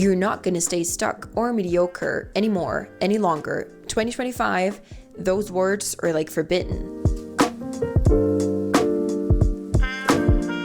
You're not going to stay stuck or mediocre anymore, any longer. 2025, those words are like forbidden.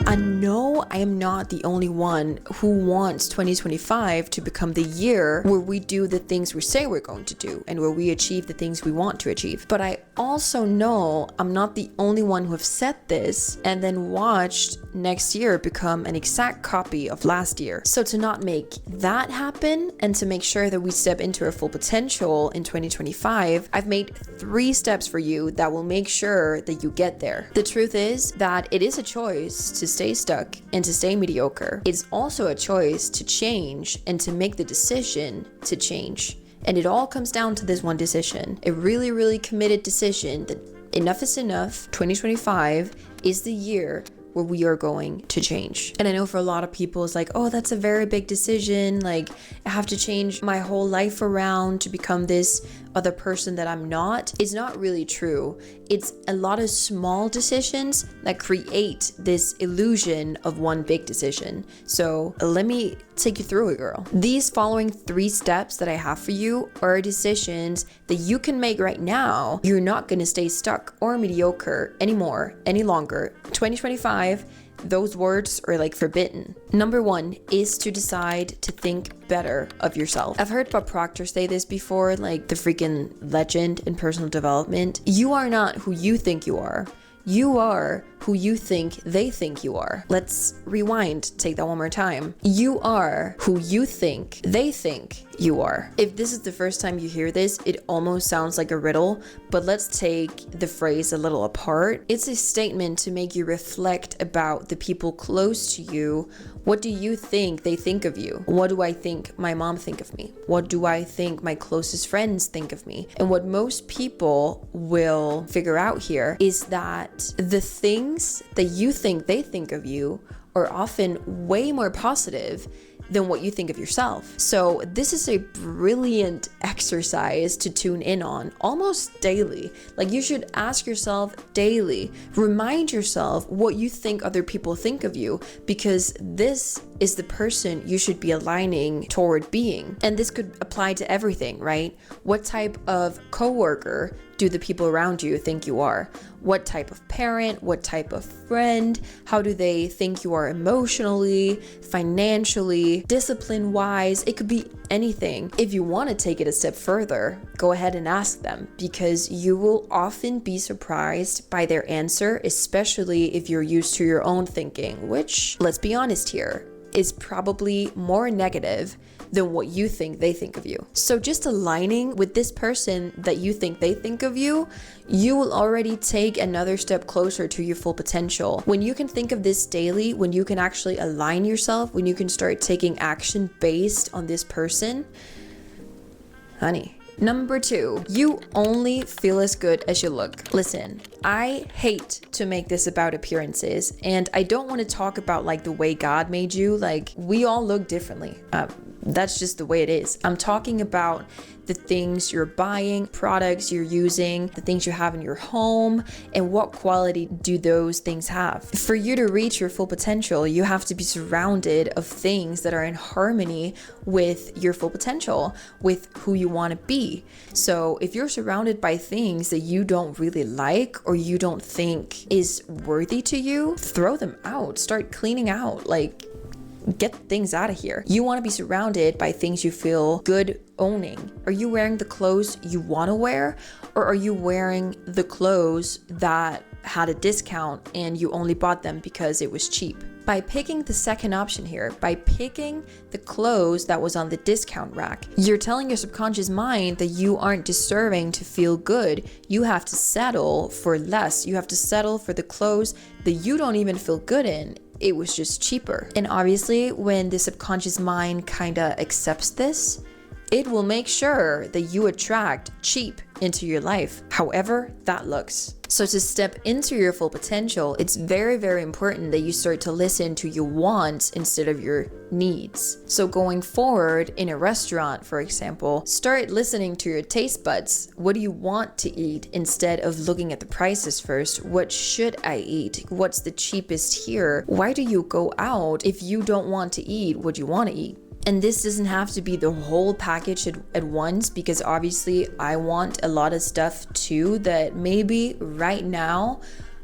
I know I am not the only one who wants 2025 to become the year where we do the things we say we're going to do and where we achieve the things we want to achieve. But I also know I'm not the only one who have said this and then watched next year become an exact copy of last year. So to not make that happen and to make sure that we step into our full potential in 2025, I've made 3 steps for you that will make sure that you get there. The truth is that it is a choice to stay stuck and to stay mediocre. It's also a choice to change and to make the decision to change. And it all comes down to this one decision, a really, really committed decision that enough is enough. 2025 is the year where we are going to change. And I know for a lot of people, it's like, oh, that's a very big decision. Like, I have to change my whole life around to become this other person that I'm not. It's not really true. It's a lot of small decisions that create this illusion of one big decision. So let me take you through it, girl. These following 3 steps that I have for you are decisions that you can make right now. You're not gonna stay stuck or mediocre anymore, any longer. 2025, those words are like forbidden. Number 1 is to decide to think better of yourself. I've heard Bob Proctor say this before, like the freaking legend in personal development. You are not who you think you are. You are who you think they think you are. Let's rewind, take that one more time. You are who you think they think you are. If this is the first time you hear this, it almost sounds like a riddle, but let's take the phrase a little apart. It's a statement to make you reflect about the people close to you. What do you think they think of you? What do I think my mom think of me? What do I think my closest friends think of me? And what most people will figure out here is that the things that you think they think of you are often way more positive than what you think of yourself. So this is a brilliant exercise to tune in on almost daily. Like, you should ask yourself daily, remind yourself what you think other people think of you, because this is the person you should be aligning toward being. And this could apply to everything, right? What type of coworker do the people around you think you are? What type of parent? What type of friend? How do they think you are emotionally, financially, discipline-wise? It could be anything. If you want to take it a step further, go ahead and ask them, because you will often be surprised by their answer, especially if you're used to your own thinking, which, let's be honest here, is probably more negative than what you think they think of you. So just aligning with this person that you think they think of you, you will already take another step closer to your full potential. When you can think of this daily, when you can actually align yourself, when you can start taking action based on this person, honey. Number 2, you only feel as good as you look. Listen, I hate to make this about appearances, and I don't want to talk about like the way God made you. Like, we all look differently. That's just the way it is. I'm talking about the things you're buying, products you're using, the things you have in your home, and what quality do those things have. For you to reach your full potential, you have to be surrounded of things that are in harmony with your full potential, with who you want to be. So if you're surrounded by things that you don't really like or you don't think is worthy to you, throw them out. Start cleaning out. Like, get things out of here. You want to be surrounded by things you feel good owning. Are you wearing the clothes you want to wear, or are you wearing the clothes that had a discount and you only bought them because it was cheap? By picking the second option here, by picking the clothes that was on the discount rack, you're telling your subconscious mind that you aren't deserving to feel good. You have to settle for less. You have to settle for the clothes that you don't even feel good in. It was just cheaper. And obviously, when the subconscious mind kind of accepts this, it will make sure that you attract cheap into your life, however that looks. So to step into your full potential, it's very, very important that you start to listen to your wants instead of your needs. So going forward in a restaurant, for example, start listening to your taste buds. What do you want to eat instead of looking at the prices first? What should I eat? What's the cheapest here? Why do you go out if you don't want to eat what you want to eat? And this doesn't have to be the whole package at once, because obviously I want a lot of stuff too that maybe right now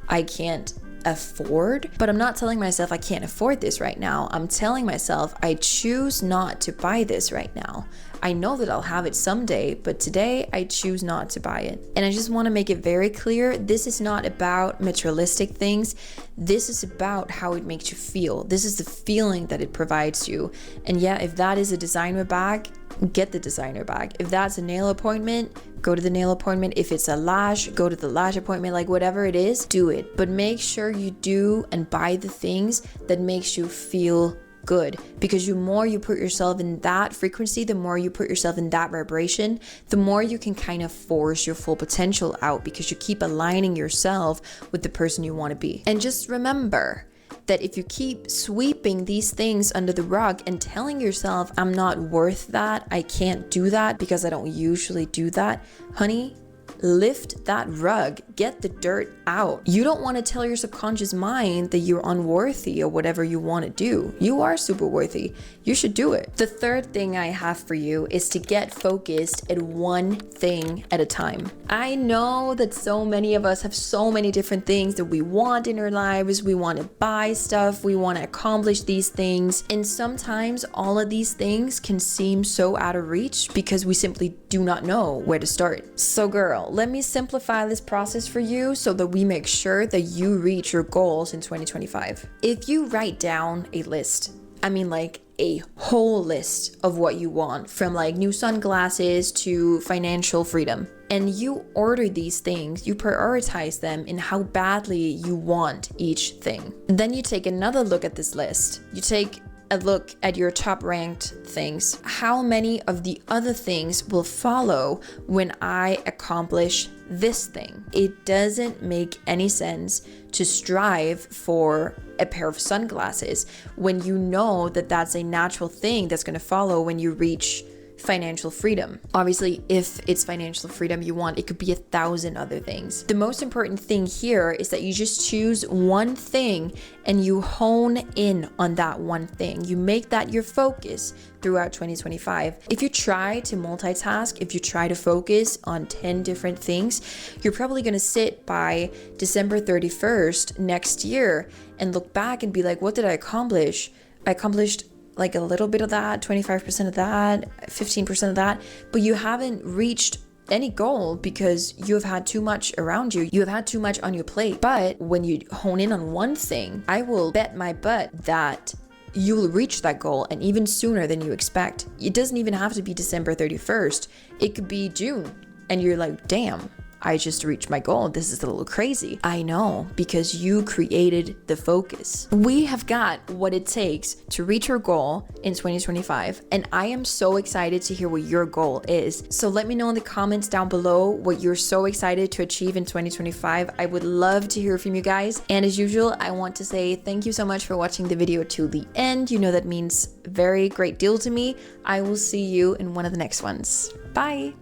I can't afford. But I'm not telling myself I can't afford this right now. I'm telling myself I choose not to buy this right now. I know that I'll have it someday, but today I choose not to buy it. And I just want to make it very clear, this is not about materialistic things. This is about how it makes you feel. This is the feeling that it provides you. And yeah, if that is a designer bag, get the designer bag. If that's a nail appointment, go to the nail appointment. If it's a lash, go to the lash appointment. Like whatever it is, do it. But make sure you do and buy the things that makes you feel good, because the more you put yourself in that frequency, the more you put yourself in that vibration, the more you can kind of force your full potential out, because you keep aligning yourself with the person you want to be. And just remember that if you keep sweeping these things under the rug and telling yourself, I'm not worth that, I can't do that because I don't usually do that, honey, lift that rug, get the dirt out. You don't want to tell your subconscious mind that you're unworthy or whatever you want to do. You are super worthy. You should do it. The third thing I have for you is to get focused at one thing at a time. I know that so many of us have so many different things that we want in our lives. We want to buy stuff. We want to accomplish these things. And sometimes all of these things can seem so out of reach because we simply do not know where to start. So girl, let me simplify this process for you so that we make sure that you reach your goals in 2025. If you write down a list, I mean like a whole list of what you want, from like new sunglasses to financial freedom, and you order these things, you prioritize them in how badly you want each thing. Then you take another look at this list. You take a look at your top ranked things. How many of the other things will follow when I accomplish this thing? It doesn't make any sense to strive for a pair of sunglasses when you know that that's a natural thing that's going to follow when you reach financial freedom. Obviously, if it's financial freedom you want, it could be 1,000 other things. The most important thing here is that you just choose one thing and you hone in on that one thing. You make that your focus throughout 2025. If you try to multitask, if you try to focus on 10 different things, you're probably going to sit by December 31st next year and look back and be like, what did I accomplish? I accomplished like a little bit of that, 25% of that, 15% of that, but you haven't reached any goal because you have had too much around you. You have had too much on your plate. But when you hone in on one thing, I will bet my butt that you will reach that goal, and even sooner than you expect. It doesn't even have to be December 31st. It could be June, and you're like, damn, I just reached my goal. This is a little crazy. I know, because you created the focus. We have got what it takes to reach your goal in 2025, and I am so excited to hear what your goal is. So let me know in the comments down below what you're so excited to achieve in 2025. I would love to hear from you guys. And as usual, I want to say thank you so much for watching the video to the end. You know that means a very great deal to me. I will see you in one of the next ones. Bye.